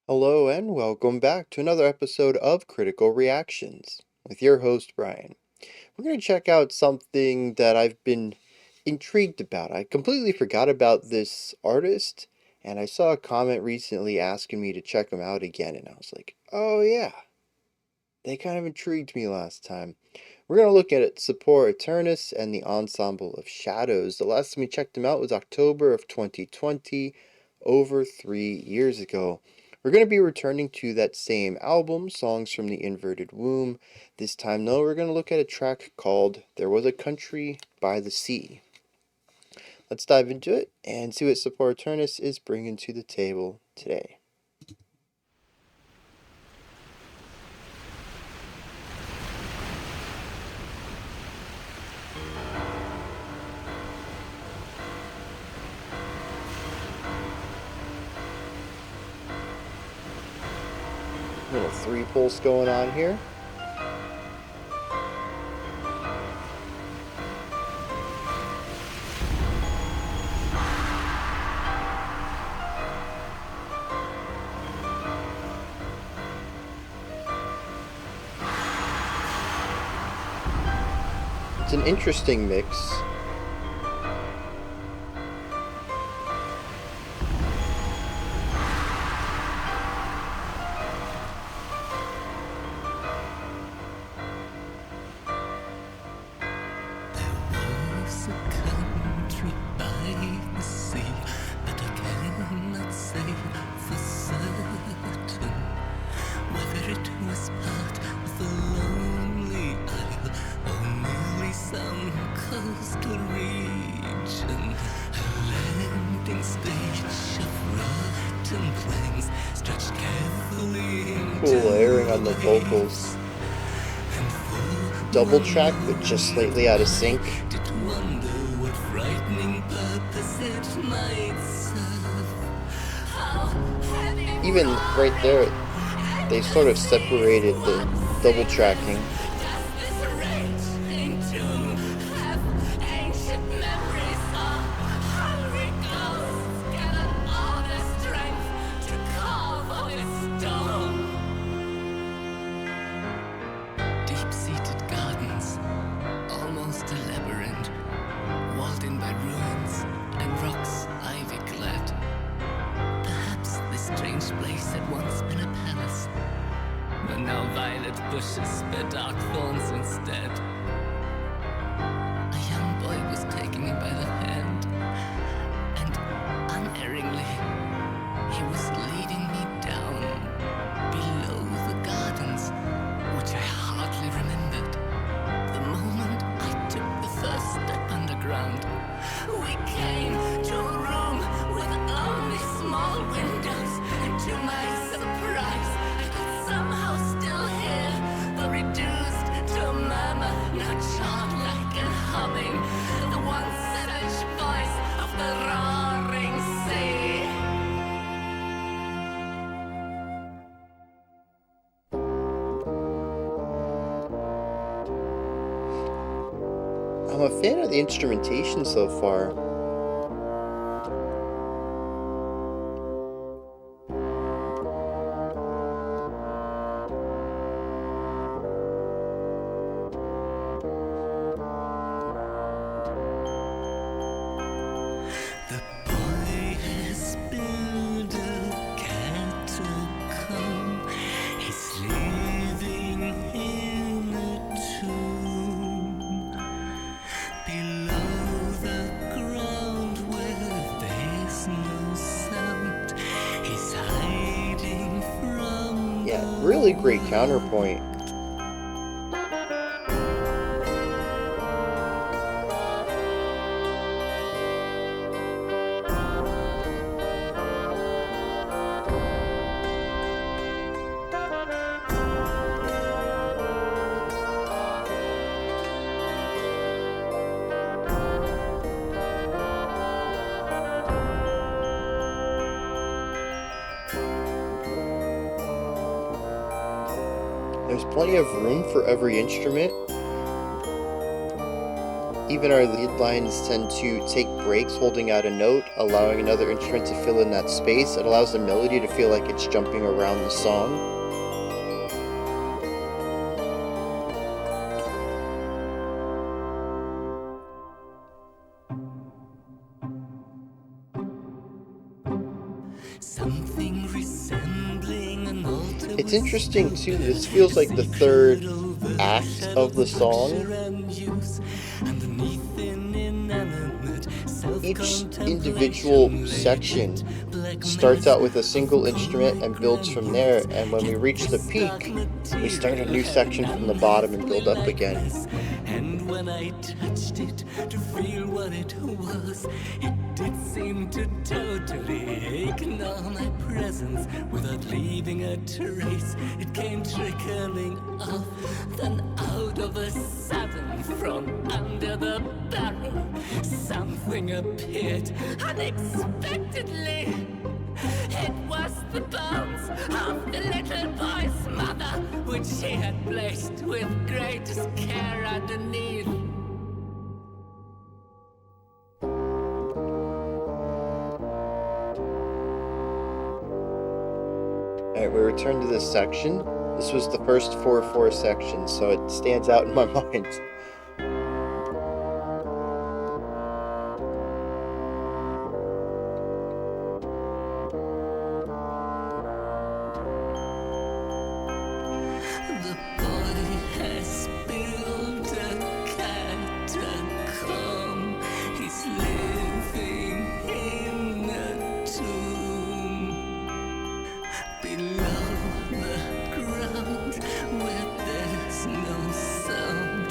Hello and welcome back to another episode of Critical Reactions with your host Bryan. We're going to check out something that I've been intrigued about. I completely forgot about this artist and I saw a comment recently asking me to check him out again and I was like, "Oh yeah, they kind of intrigued me last time." We're going to look at Sopor Aeternus and the Ensemble of Shadows. The last time we checked them out was October of 2020, over 3 years ago. We're going to be returning to that same album, Songs from the Inverted Womb. This time, though, we're going to look at a track called There Was a Country by the Sea. Let's dive into it and see what Sopor Aeternus is bringing to the table today. Little three pulse going on here. It's an interesting mix. Cool layering on the vocals. Double track, but just slightly out of sync. Even right there, they sort of separated the double tracking. Bushes bear dark thorns instead. A young boy was taking me by the hand, and unerringly he was leading me down below the gardens, which I hardly remembered. The moment I took the first step underground, we came to a room with only small windows, and to my surprise I could somehow still hear the reduced to a murmur, now childlike and humming, the once savage voice of the roaring sea. I'm a fan of the instrumentation so far. Really great counterpoint. There's plenty of room for every instrument. even our lead lines tend to take breaks holding out a note, allowing another instrument to fill in that space. It allows the melody to feel like it's jumping around the song. Something resembling an altar. It's interesting too, this feels like the third act of the song. Each individual section starts out with a single instrument and builds from there, and when we reach the peak, we start a new section from the bottom and build up again. And when I touched it to feel what it was, it did seem to totally ignore my presence without leaving a trace. It came trickling off, then out of a sudden from under the barrel, something appeared unexpectedly. It was the bones of the little boy's mother, which she had placed with greatest care underneath. Alright, we return to this section. This was the first 4/4 section, so it stands out in my mind. The boy has built a catacomb. He's living in a tomb below the ground where there's no sound.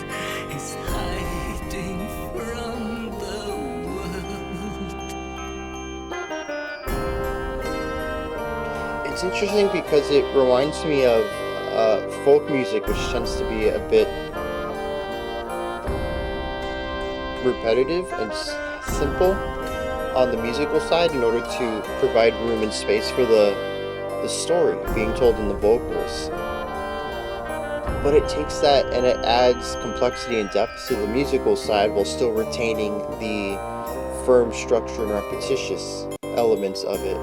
He's hiding from the world. It's interesting because it reminds me of folk music, which tends to be a bit repetitive and simple on the musical side in order to provide room and space for the story being told in the vocals. But it takes that and it adds complexity and depth to the musical side while still retaining the firm structure and repetitious elements of it.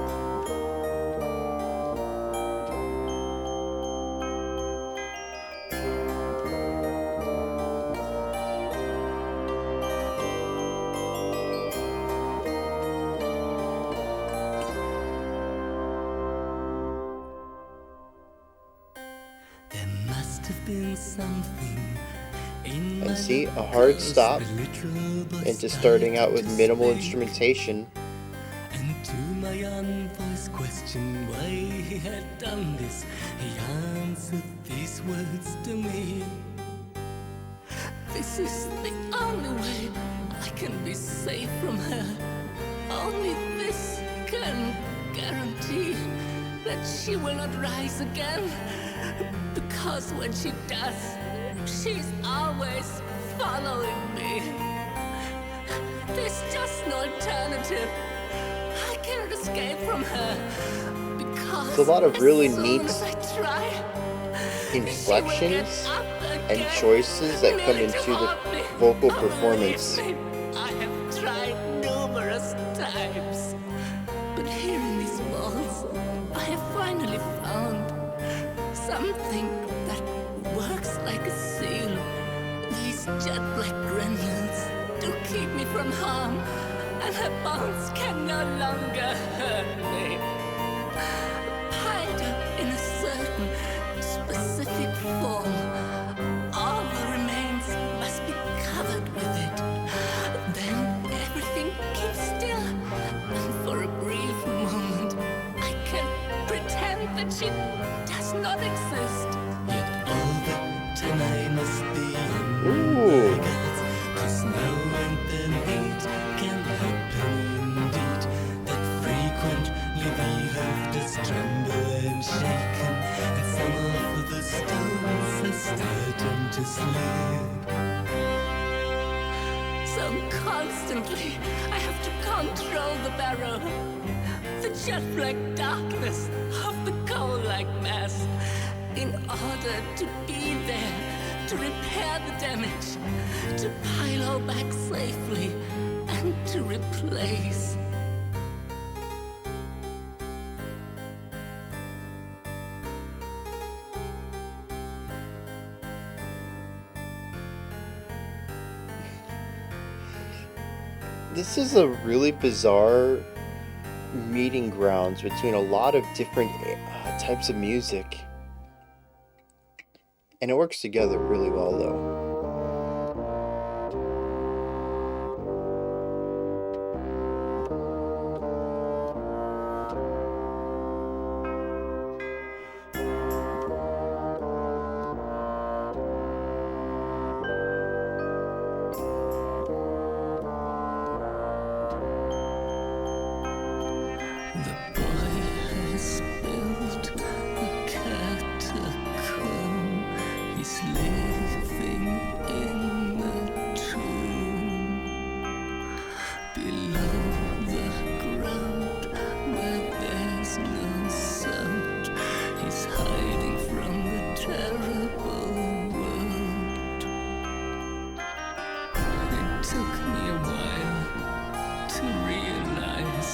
And see, a hard stop into starting out with minimal instrumentation. And to my unvoiced question why he had done this, he answered these words to me. This is the only way I can be safe from her. Only this can guarantee that she will not rise again. Because when she does, she's always following me. There's just no alternative. I can't escape from her. Because It's a lot of really as soon neat as I try, inflections and choices that come into the vocal performance. I have tried numerous times, but here in these walls, I have finally found something that works like a seal. These jet-black granules do keep me from harm, and her bones can no longer hurt me. Piled up in a certain specific form, all the remains must be covered with it. Then everything keeps still, and for a brief moment, I can pretend that she does not exist. Yet all the time I must be on my guard, 'cause now and then it can happen indeed, that frequently the earth does tremble and shaken, and some of the stones are starting to slip. So constantly I have to control the barrow, the jet-black darkness of the coal-like mass, in order to be there to repair the damage, to pile back safely, and to replace. This is a really bizarre meeting grounds between a lot of different types of music. And it works together really well, though. The boy has built a catacomb. He's living in a tomb below the ground where there's no sound. He's hiding from the terrible world. It took me a while to realize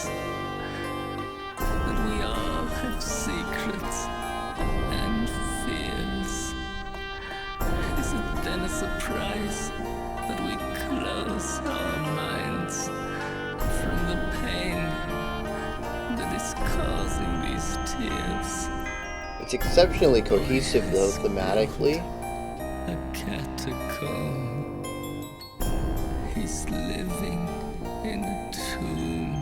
that we all have secrets and fears. Is it then a surprise that we close our minds from the pain that is causing these tears? It's exceptionally cohesive, though, thematically. A catacomb. He's living in a tomb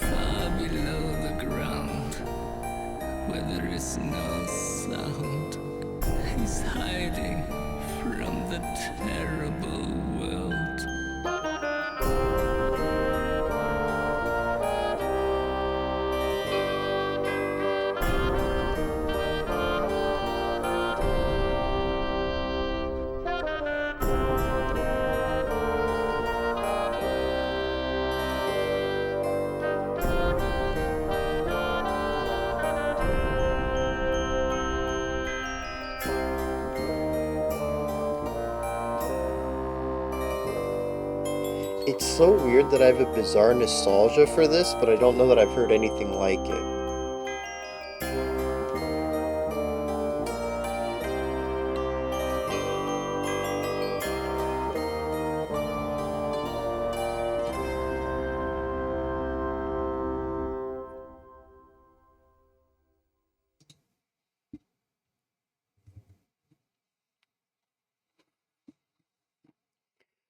far below the ground where there is no sound. He's hiding from the terrible world. It's so weird that I have a bizarre nostalgia for this, but I don't know that I've heard anything like it.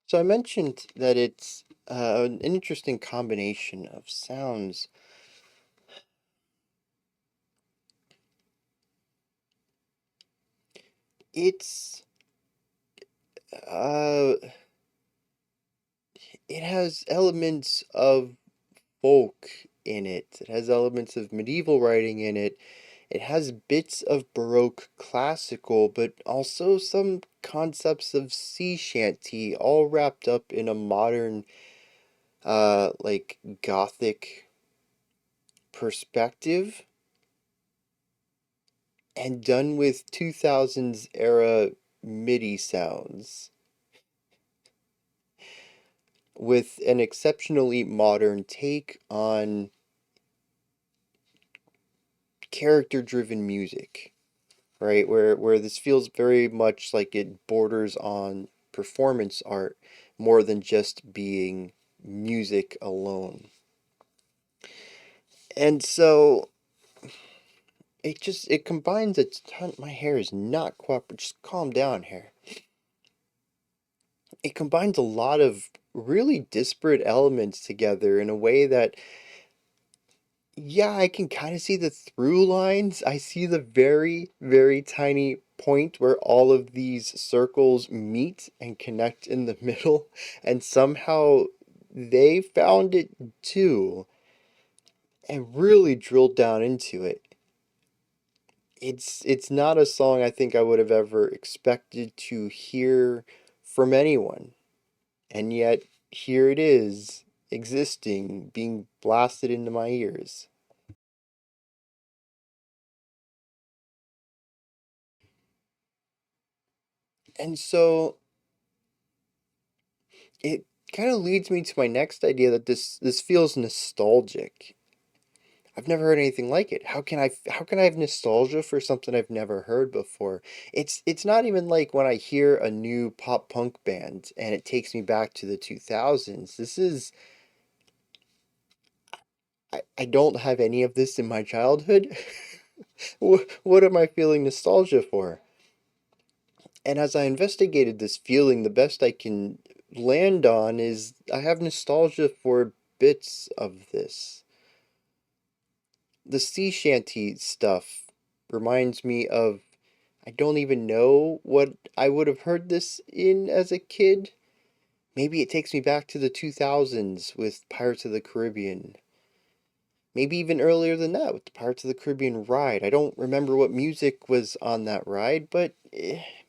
So I mentioned that it's an interesting combination of sounds. It's uh, it has elements of folk in it. It has elements of medieval writing in it. It has bits of Baroque classical, but also some concepts of sea shanty, all wrapped up in a modern, like Gothic perspective, and done with 2000s era MIDI sounds, with an exceptionally modern take on character-driven music. Right? Where this feels very much like it borders on performance art more than just being music alone. And so it combines a ton. My hair is not cooperating. Just calm down here. It combines a lot of really disparate elements together in a way that, yeah, I can kind of see the through lines. I see the very, very tiny point where all of these circles meet and connect in the middle, and somehow they found it too and really drilled down into it. It's not a song I think I would have ever expected to hear from anyone. And yet here it is, existing, being blasted into my ears. And so it kind of leads me to my next idea that this feels nostalgic. I've never heard anything like it. How can I have nostalgia for something I've never heard before? It's not even like when I hear a new pop punk band and it takes me back to the 2000s. I don't have any of this in my childhood. What am I feeling nostalgia for? And as I investigated this feeling, the best I can land on is I have nostalgia for bits of this. The sea shanty stuff reminds me of, I don't even know what I would have heard this in as a kid. Maybe it takes me back to the 2000s with Pirates of the Caribbean. Maybe even earlier than that with the Pirates of the Caribbean ride. I don't remember what music was on that ride, but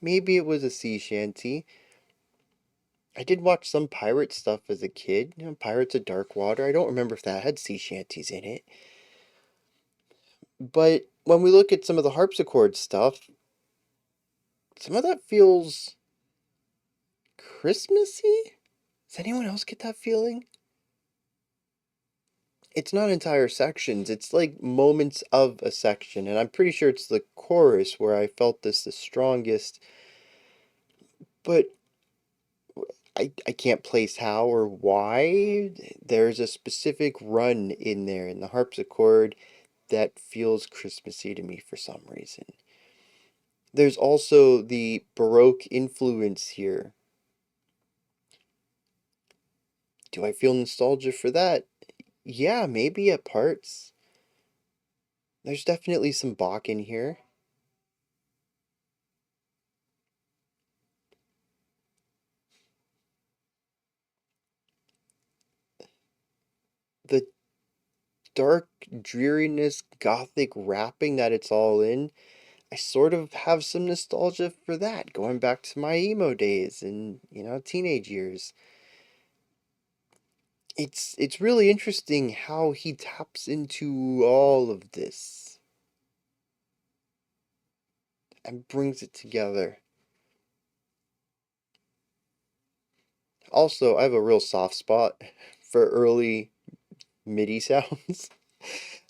maybe it was a sea shanty. I did watch some pirate stuff as a kid, Pirates of Dark Water. I don't remember if that had sea shanties in it. But when we look at some of the harpsichord stuff, some of that feels Christmassy? Does anyone else get that feeling? It's not entire sections, it's like moments of a section, and I'm pretty sure it's the chorus where I felt this the strongest, but I can't place how or why. There's a specific run in there in the harpsichord that feels Christmassy to me for some reason. There's also the Baroque influence here. Do I feel nostalgia for that? Yeah, maybe at parts. There's definitely some Bach in here. The dark dreariness, gothic wrapping that it's all in, I sort of have some nostalgia for that, going back to my emo days and, teenage years. It's really interesting how he taps into all of this and brings it together. Also, I have a real soft spot for early MIDI sounds.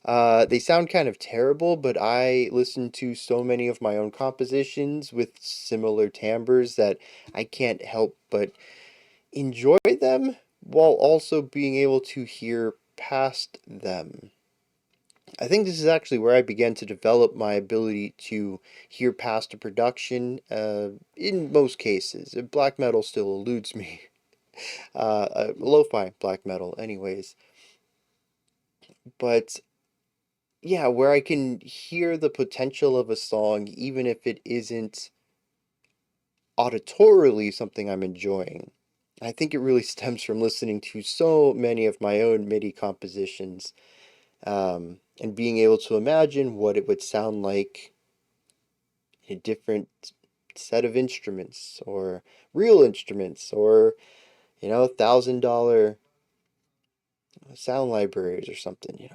They sound kind of terrible, but I listen to so many of my own compositions with similar timbres that I can't help but enjoy them while also being able to hear past them. I think this is actually where I began to develop my ability to hear past a production, in most cases. Black metal still eludes me. Lo-fi black metal, anyways. But yeah, where I can hear the potential of a song, even if it isn't auditorily something I'm enjoying. I think it really stems from listening to so many of my own MIDI compositions, and being able to imagine what it would sound like in a different set of instruments, or real instruments, or, $1,000 sound libraries or something.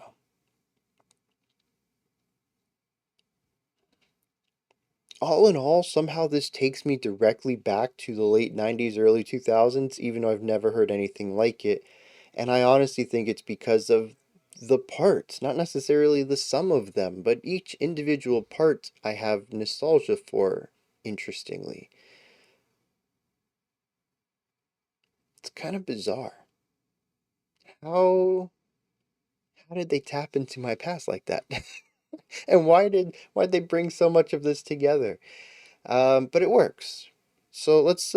All in all, somehow this takes me directly back to the late 90s, early 2000s, even though I've never heard anything like it. And I honestly think it's because of the parts, not necessarily the sum of them, but each individual part I have nostalgia for, interestingly. It's kind of bizarre. How how did they tap into my past like that? And why'd they bring so much of this together? But it works. So let's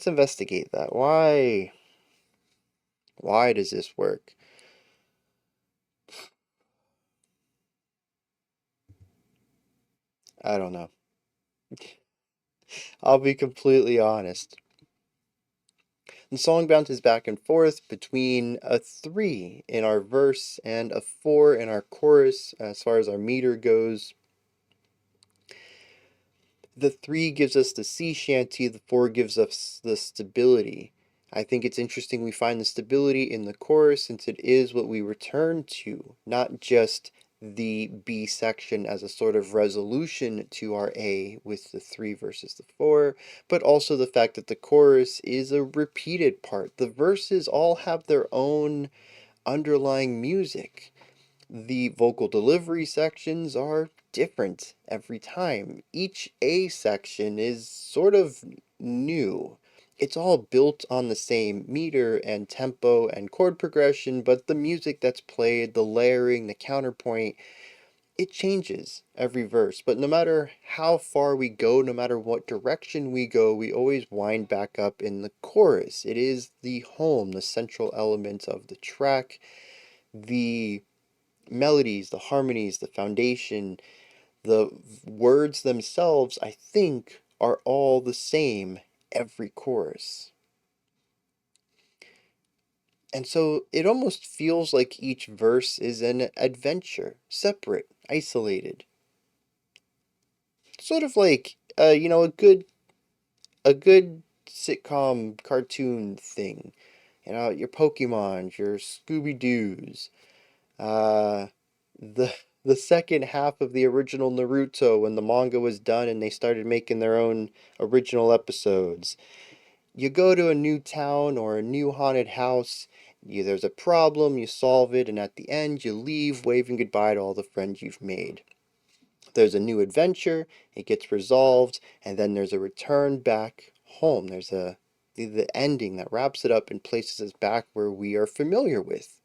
investigate that. Why does this work? I don't know. I'll be completely honest. The song bounces back and forth between a 3 in our verse and a 4 in our chorus as far as our meter goes. The 3 gives us the sea shanty, the 4 gives us the stability. I think it's interesting we find the stability in the chorus since it is what we return to, not just the B section as a sort of resolution to our A with the 3 versus the 4, but also the fact that the chorus is a repeated part. The verses all have their own underlying music. The vocal delivery sections are different every time. Each A section is sort of new. It's all built on the same meter and tempo and chord progression, but the music that's played, the layering, the counterpoint, it changes every verse. But no matter how far we go, no matter what direction we go, we always wind back up in the chorus. It is the home, the central element of the track. The melodies, the harmonies, the foundation, the words themselves, I think, are all the same every chorus. And so it almost feels like each verse is an adventure, separate, isolated. Sort of like, a good sitcom cartoon thing. Your Pokemons, your Scooby Doo's, Uh, the the second half of the original Naruto when the manga was done and they started making their own original episodes. You go to a new town or a new haunted house, there's a problem, you solve it, and at the end you leave waving goodbye to all the friends you've made. There's a new adventure, it gets resolved, and then there's a return back home. There's the ending that wraps it up and places us back where we are familiar with.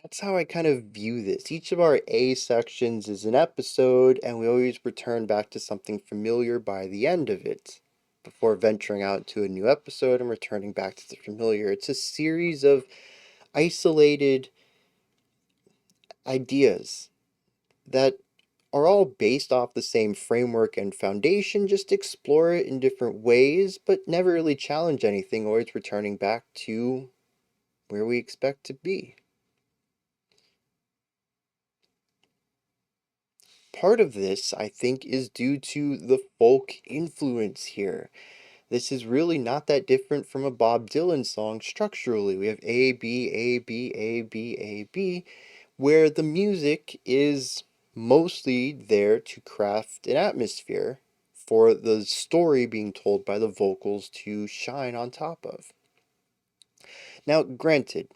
That's how I kind of view this. Each of our A sections is an episode, and we always return back to something familiar by the end of it, before venturing out to a new episode and returning back to the familiar. It's a series of isolated ideas that are all based off the same framework and foundation, just explore it in different ways, but never really challenge anything, always returning back to where we expect to be. Part of this, I think, is due to the folk influence here. This is really not that different from a Bob Dylan song structurally. We have A, B, A, B, A, B, A, B, where the music is mostly there to craft an atmosphere for the story being told by the vocals to shine on top of. Now, granted,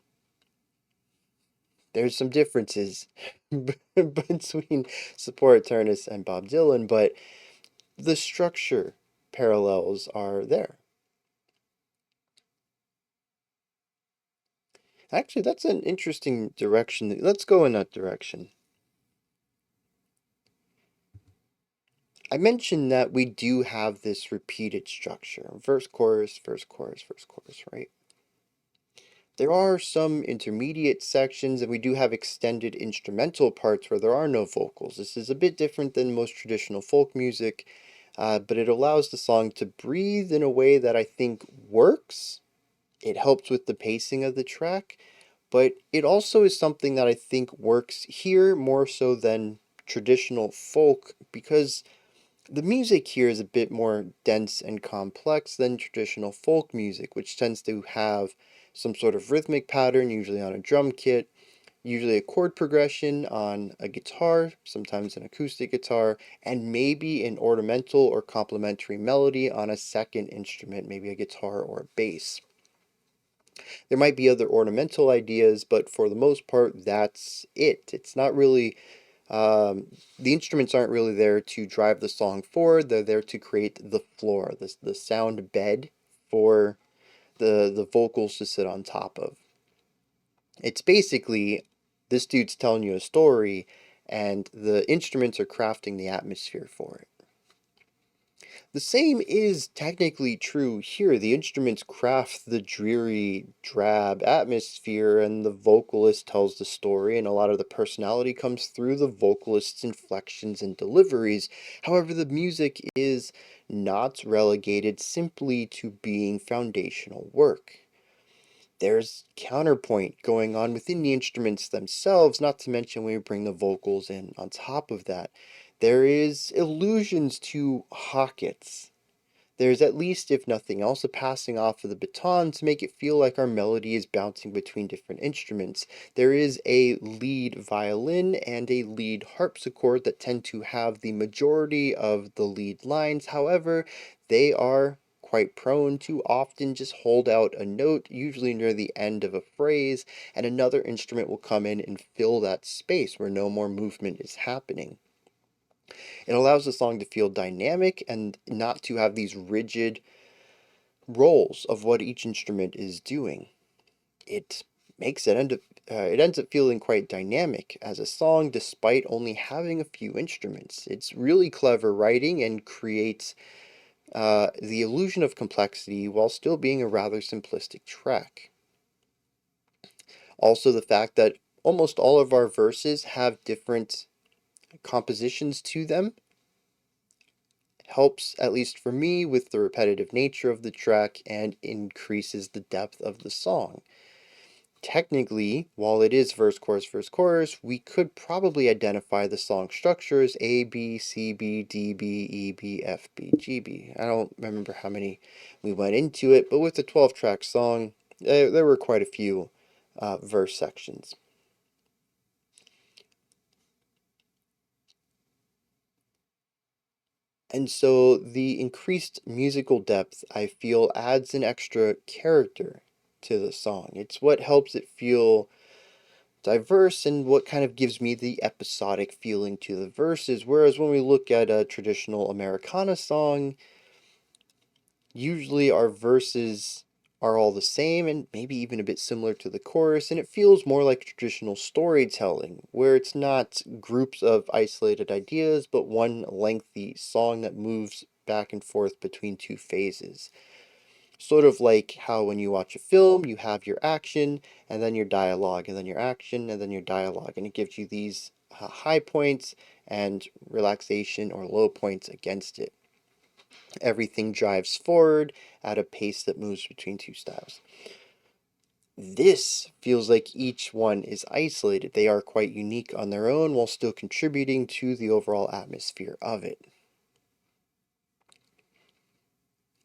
there's some differences between Sopor Aeternus and Bob Dylan, but the structure parallels are there. Actually, that's an interesting direction. Let's go in that direction. I mentioned that we do have this repeated structure. Verse, chorus, verse, chorus, verse, chorus, right? There are some intermediate sections, and we do have extended instrumental parts where there are no vocals. This is a bit different than most traditional folk music, but it allows the song to breathe in a way that I think works. It helps with the pacing of the track, but it also is something that I think works here more so than traditional folk because the music here is a bit more dense and complex than traditional folk music, which tends to have some sort of rhythmic pattern, usually on a drum kit, usually a chord progression on a guitar, sometimes an acoustic guitar, and maybe an ornamental or complementary melody on a second instrument, maybe a guitar or a bass. There might be other ornamental ideas, but for the most part, that's it. It's not really, the instruments aren't really there to drive the song forward. They're there to create the floor, the sound bed for the vocals to sit on top of. It's basically this dude's telling you a story, and the instruments are crafting the atmosphere for it. The same is technically true here. The instruments craft the dreary, drab atmosphere, and the vocalist tells the story, and a lot of the personality comes through the vocalist's inflections and deliveries. However, the music is not relegated simply to being foundational work. There's counterpoint going on within the instruments themselves, not to mention when we bring the vocals in on top of that. There is allusions to Hawkets. There's at least, if nothing else, a passing off of the baton to make it feel like our melody is bouncing between different instruments. There is a lead violin and a lead harpsichord that tend to have the majority of the lead lines. However, they are quite prone to often just hold out a note, usually near the end of a phrase, and another instrument will come in and fill that space where no more movement is happening. It allows the song to feel dynamic and not to have these rigid roles of what each instrument is doing. It makes it ends up feeling quite dynamic as a song despite only having a few instruments. It's really clever writing and creates the illusion of complexity while still being a rather simplistic track. Also, the fact that almost all of our verses have different compositions to them helps, at least for me, with the repetitive nature of the track and increases the depth of the song. Technically, while it is verse, chorus, we could probably identify the song structure as A, B, C, B, D, B, E, B, F, B, G, B. I don't remember how many we went into it, but with the 12-track song, there were quite a few verse sections. And so the increased musical depth, I feel, adds an extra character to the song. It's what helps it feel diverse and what kind of gives me the episodic feeling to the verses. Whereas when we look at a traditional Americana song, usually our verses are all the same and maybe even a bit similar to the chorus, and it feels more like traditional storytelling, where it's not groups of isolated ideas, but one lengthy song that moves back and forth between two phases. Sort of like how when you watch a film, you have your action, and then your dialogue, and then your action, and then your dialogue, and it gives you these high points and relaxation or low points against it. Everything drives forward at a pace that moves between two styles. This feels like each one is isolated. They are quite unique on their own while still contributing to the overall atmosphere of it.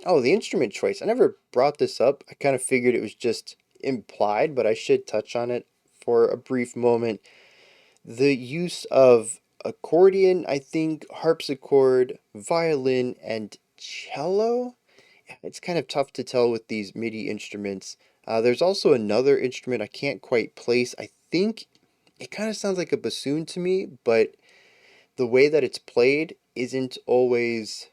Oh, the instrument choice. I never brought this up. I kind of figured it was just implied, but I should touch on it for a brief moment. The use of accordion, I think, harpsichord, violin, and cello. It's kind of tough to tell with these MIDI instruments. There's also another instrument I can't quite place. I think it kind of sounds like a bassoon to me, but the way that it's played isn't always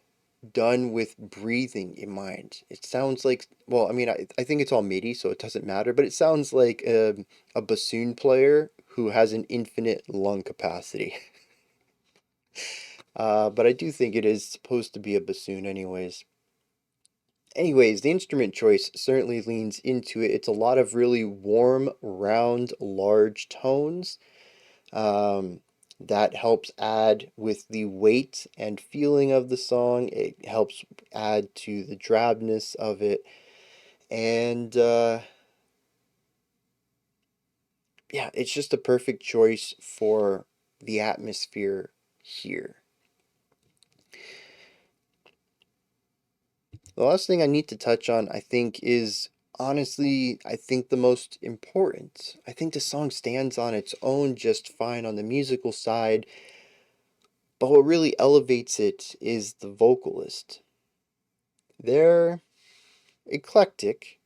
done with breathing in mind. It sounds like, well, I mean, I think it's all MIDI, so it doesn't matter, but it sounds like a bassoon player who has an infinite lung capacity. But I do think it is supposed to be a bassoon anyways. Anyways, the instrument choice certainly leans into it. It's a lot of really warm, round, large tones. Um, that helps add with the weight and feeling of the song. It helps add to the drabness of it. And yeah, it's just a perfect choice for the atmosphere here. The last thing I need to touch on, I think, is honestly, I think the most important. I think the song stands on its own just fine on the musical side, but what really elevates it is the vocalist. They're eclectic,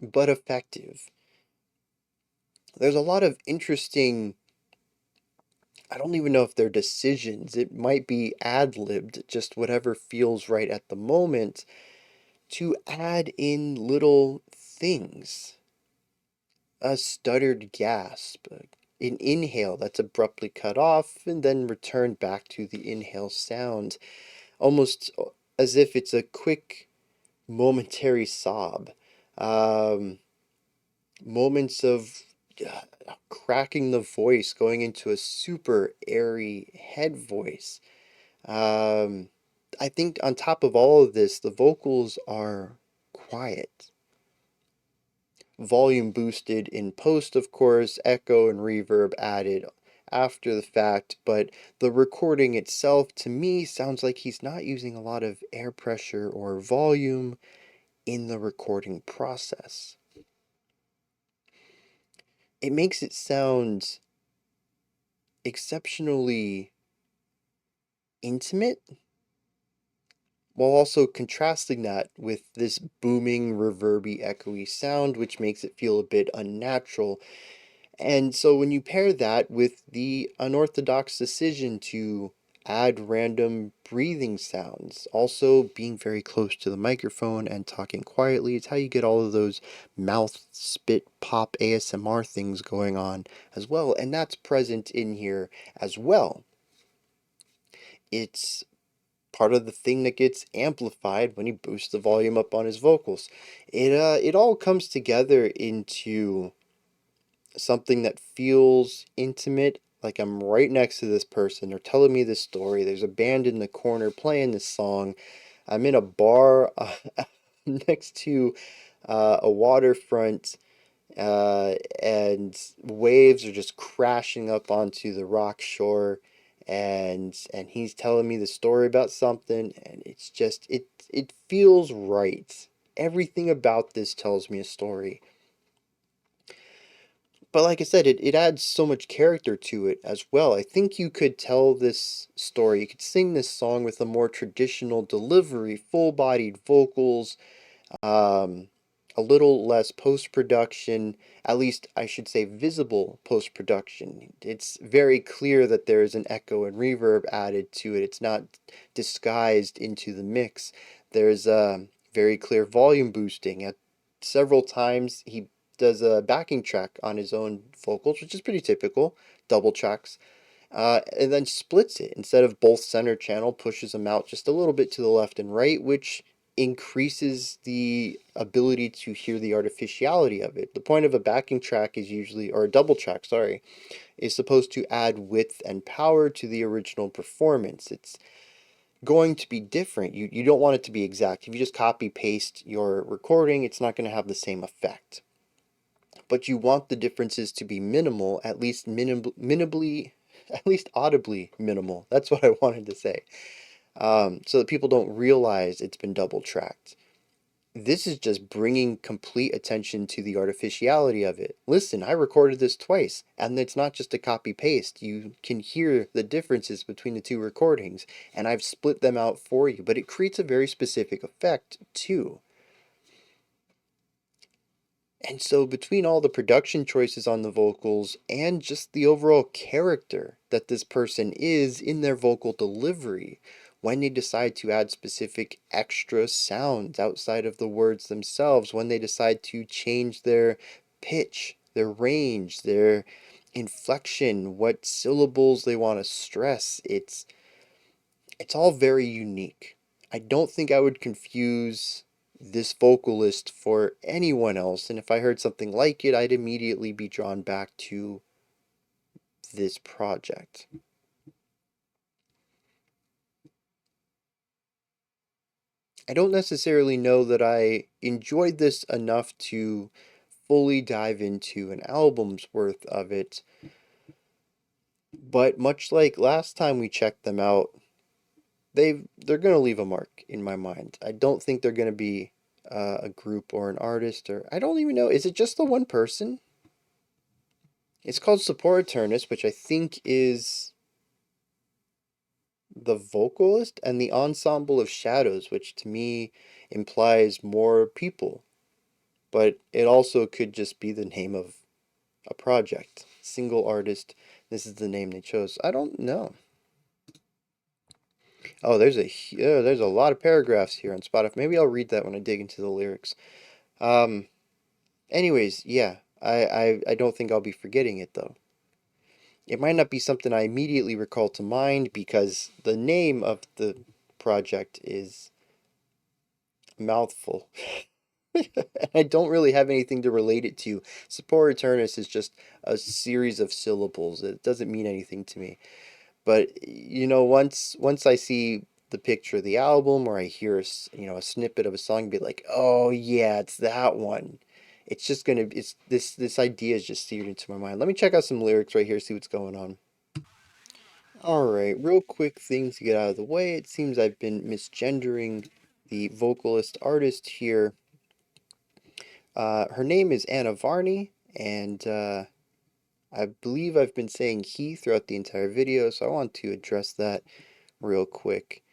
but effective. There's a lot of interesting, I don't even know if they're decisions. It might be ad-libbed, just whatever feels right at the moment, to add in little things. A stuttered gasp, an inhale that's abruptly cut off and then returned back to the inhale sound, almost as if it's a quick momentary sob. Um, Moments of cracking the voice, going into a super airy head voice. Um, I think on top of all of this, the vocals are quiet. Volume boosted in post, of course, echo and reverb added after the fact, but the recording itself to me sounds like he's not using a lot of air pressure or volume in the recording process. It makes it sound exceptionally intimate while also contrasting that with this booming, reverby, echoey sound, which makes it feel a bit unnatural. And so when you pair that with the unorthodox decision to add random breathing sounds, also being very close to the microphone and talking quietly, it's how you get all of those mouth spit pop ASMR things going on as well. And that's present in here as well. It's part of the thing that gets amplified when he boosts the volume up on his vocals. It all comes together into something that feels intimate, like I'm right next to this person. They're telling me this story. There's a band in the corner playing this song. I'm in a bar next to a waterfront, and waves are just crashing up onto the rock shore, and he's telling me the story about something, and it's just it feels right. Everything about this tells me a story. But like I said, it adds so much character to it as well. I think you could tell this story, you could sing this song with a more traditional delivery, full-bodied vocals, um, a little less post-production, at least I should say visible post-production. It's very clear that there is an echo and reverb added to it. It's not disguised into the mix. There's very clear volume boosting. At several times he does a backing track on his own vocals, which is pretty typical, double tracks, and then splits it. Instead of both center channel, pushes them out just a little bit to the left and right, which increases the ability to hear the artificiality of it. The point of a backing track is usually, or a double track, sorry, is supposed to add width and power to the original performance. It's going to be different. You don't want it to be exact. If you just copy paste your recording, it's not going to have the same effect. But you want the differences to be minimal, at least minimally, at least audibly minimal. That's what I wanted to say. So that people don't realize it's been double tracked. This is just bringing complete attention to the artificiality of it. Listen, I recorded this twice, and it's not just a copy paste. You can hear the differences between the two recordings, and I've split them out for you, but it creates a very specific effect too. And so, between all the production choices on the vocals and just the overall character that this person is in their vocal delivery, when they decide to add specific extra sounds outside of the words themselves, when they decide to change their pitch, their range, their inflection, what syllables they want to stress, it's all very unique. I don't think I would confuse this vocalist for anyone else, and if I heard something like it, I'd immediately be drawn back to this project. I don't necessarily know that I enjoyed this enough to fully dive into an album's worth of it, but much like last time we checked them out, they're going to leave a mark in my mind. I don't think they're going to be a group or an artist, or I don't even know. Is it just the one person? It's called Sopor Aeternus, which I think is the vocalist, and the Ensemble of Shadows, which to me implies more people. But it also could just be the name of a project. Single artist. This is the name they chose. I don't know. Oh, there's a lot of paragraphs here on Spotify. Maybe I'll read that when I dig into the lyrics. Um, Anyways, yeah, I don't think I'll be forgetting it though. It might not be something I immediately recall to mind because the name of the project is a mouthful. I don't really have anything to relate it to. Sopor Aeternus is just a series of syllables. It doesn't mean anything to me. But once I see the picture of the album or I hear a snippet of a song, be like, oh yeah, it's that one. It's just gonna it's this idea is just seared into my mind. Let me check out some lyrics right here, see what's going on. Alright, real quick things to get out of the way. It seems I've been misgendering the vocalist artist here. Her name is Anna Varney, and I believe I've been saying he throughout the entire video, so I want to address that real quick.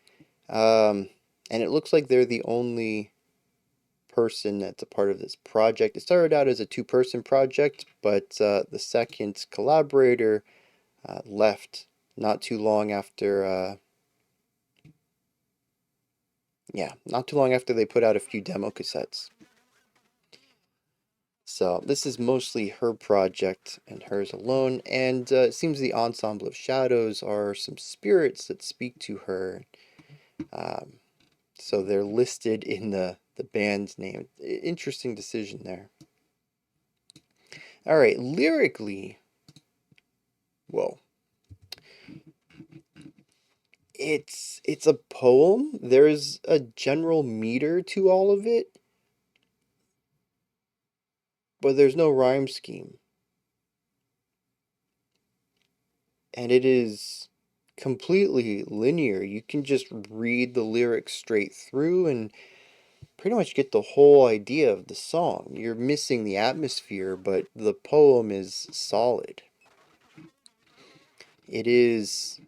And it looks like they're the only person that's a part of this project. It started out as a two-person project, but the second collaborator left not too long after, not too long after they put out a few demo cassettes. So this is mostly her project and hers alone, and it seems the ensemble of shadows are some spirits that speak to her. Um, so they're listed in the band's name. Interesting decision there. All right, lyrically, whoa, it's a poem. There's a general meter to all of it, but there's no rhyme scheme. And it is completely linear. You can just read the lyrics straight through and pretty much get the whole idea of the song. You're missing the atmosphere, but the poem is solid. It is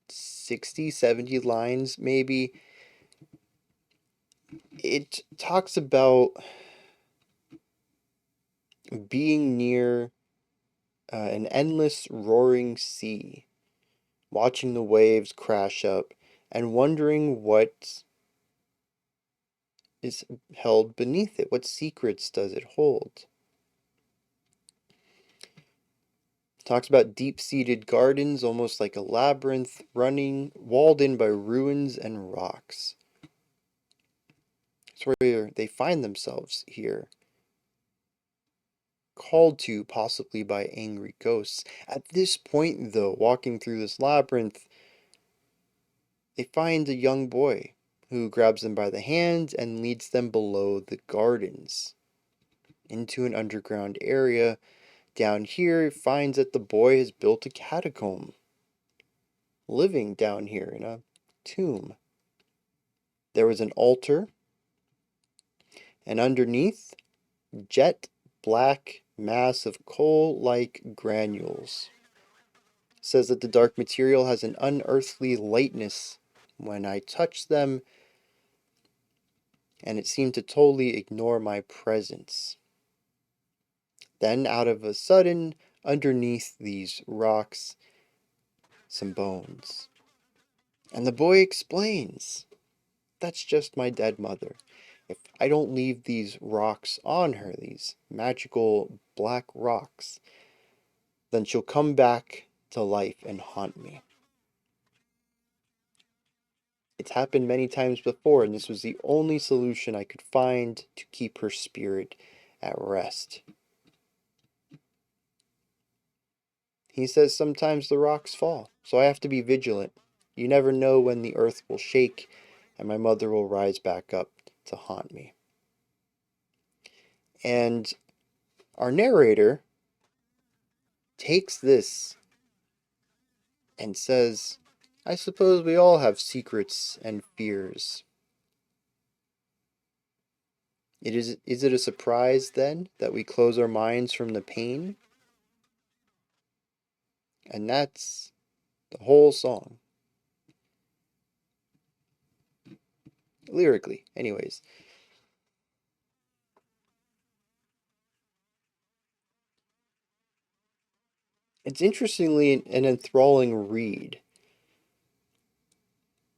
60, 70 lines, maybe. It talks about being near an endless roaring sea, watching the waves crash up, and wondering what is held beneath it. What secrets does it hold? Talks about deep-seated gardens, almost like a labyrinth, running, walled in by ruins and rocks. It's where they find themselves here, called to possibly by angry ghosts. At this point, though, walking through this labyrinth, they find a young boy who grabs them by the hand and leads them below the gardens into an underground area. Down here, finds that the boy has built a catacomb, living down here in a tomb. There was an altar, and underneath, jet black mass of coal-like granules. Says that the dark material has an unearthly lightness when I touch them, and it seemed to totally ignore my presence. Then, out of a sudden, underneath these rocks, some bones. And the boy explains, that's just my dead mother. If I don't leave these rocks on her, these magical black rocks, then she'll come back to life and haunt me. It's happened many times before, and this was the only solution I could find to keep her spirit at rest. He says sometimes the rocks fall, so I have to be vigilant. You never know when the earth will shake and my mother will rise back up to haunt me. And our narrator takes this and says, I suppose we all have secrets and fears. Is it a surprise, then, that we close our minds from the pain? And that's the whole song. Lyrically, anyways. It's interestingly an enthralling read.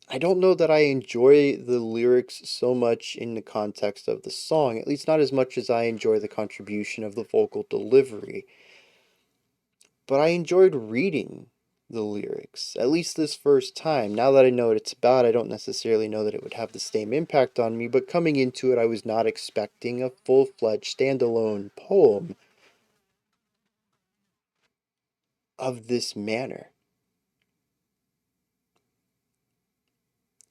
I don't know that I enjoy the lyrics so much in the context of the song, at least not as much as I enjoy the contribution of the vocal delivery. But I enjoyed reading the lyrics, at least this first time. Now that I know what it's about, I don't necessarily know that it would have the same impact on me, but coming into it, I was not expecting a full-fledged standalone poem of this manner.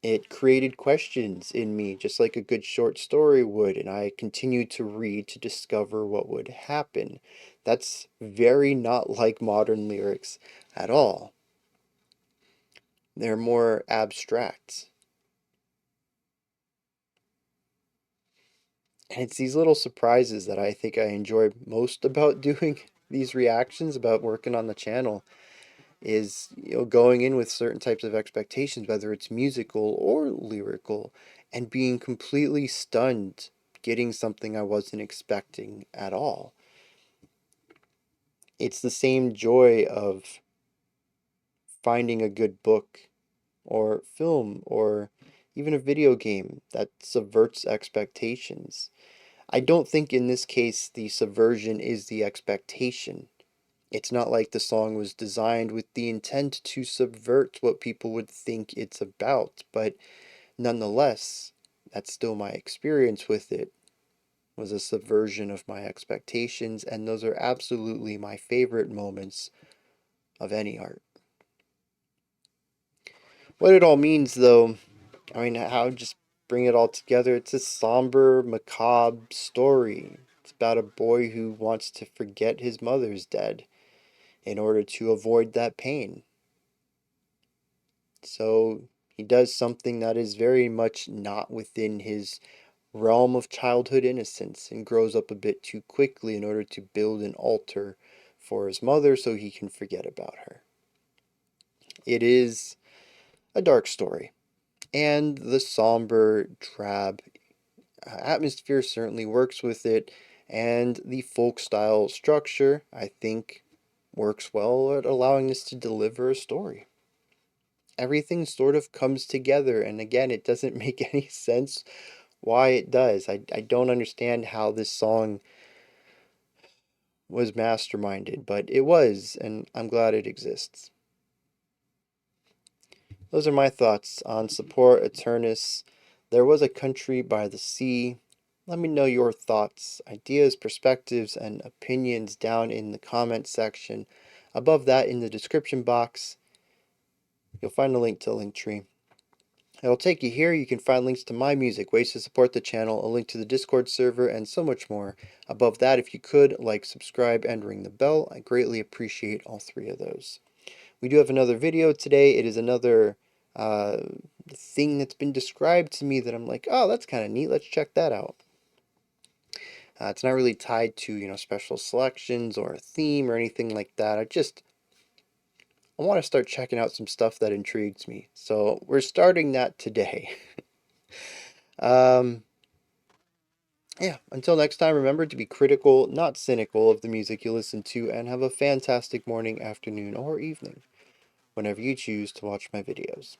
It created questions in me, just like a good short story would, and I continued to read to discover what would happen. That's very not like modern lyrics at all. They're more abstract. And it's these little surprises that I think I enjoy most about doing these reactions, about working on the channel, is going in with certain types of expectations, whether it's musical or lyrical, and being completely stunned, getting something I wasn't expecting at all. It's the same joy of finding a good book or film or even a video game that subverts expectations. I don't think in this case the subversion is the expectation. It's not like the song was designed with the intent to subvert what people would think it's about, but nonetheless, that's still my experience with it, was a subversion of my expectations, and those are absolutely my favorite moments of any art. What it all means, though, I mean, how just bring it all together? It's a somber, macabre story. It's about a boy who wants to forget his mother's dead in order to avoid that pain. So he does something that is very much not within his realm of childhood innocence and grows up a bit too quickly in order to build an altar for his mother so he can forget about her. It is a dark story, and the somber, drab atmosphere certainly works with it, and the folk style structure, I think, works well at allowing us to deliver a story. Everything sort of comes together, and again, it doesn't make any sense why it does. I don't understand how this song was masterminded, but it was, and I'm glad it exists. Those are my thoughts on Sopor Aeternus. There was a country by the sea. Let me know your thoughts, ideas, perspectives, and opinions down in the comment section. Above that, in the description box, you'll find a link to Linktree. It'll take you here. You can find links to my music, ways to support the channel, a link to the Discord server, and so much more. Above that, if you could, like, subscribe, and ring the bell. I greatly appreciate all three of those. We do have another video today. It is another thing that's been described to me that I'm like, oh, that's kind of neat. Let's check that out. It's not really tied to, special selections or a theme or anything like that. I want to start checking out some stuff that intrigues me. So we're starting that today. um, yeah, until next time, remember to be critical, not cynical of the music you listen to, and have a fantastic morning, afternoon, or evening whenever you choose to watch my videos.